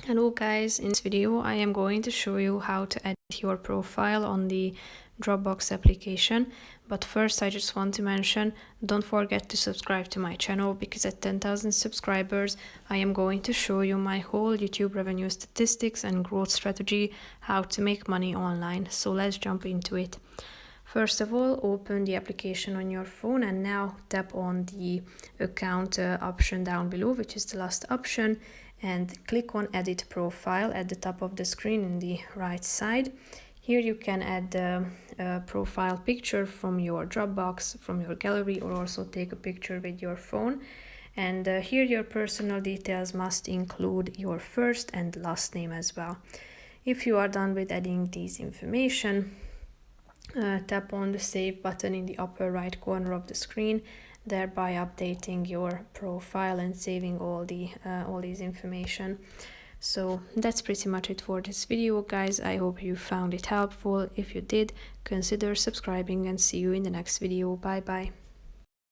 Hello guys, in this video I am going to show you how to edit your profile on the Dropbox application. But first I just want to mention, don't forget to subscribe to my channel, because at 10,000 subscribers I am going to show you my whole YouTube revenue statistics and growth strategy, how to make money online. So let's jump into it. First of all, open the application on your phone and now tap on the account option down below, which is the last option, and click on edit profile at the top of the screen in the right side. Here you can add a profile picture from your Dropbox, from your gallery, or also take a picture with your phone. And here your personal details must include your first and last name as well. If you are done with adding these information, tap on the save button in the upper right corner of the screen, thereby updating your profile and saving all these information. So that's pretty much it for this video, guys. I hope you found it helpful. If you did, consider subscribing, and see you in the next video. Bye bye.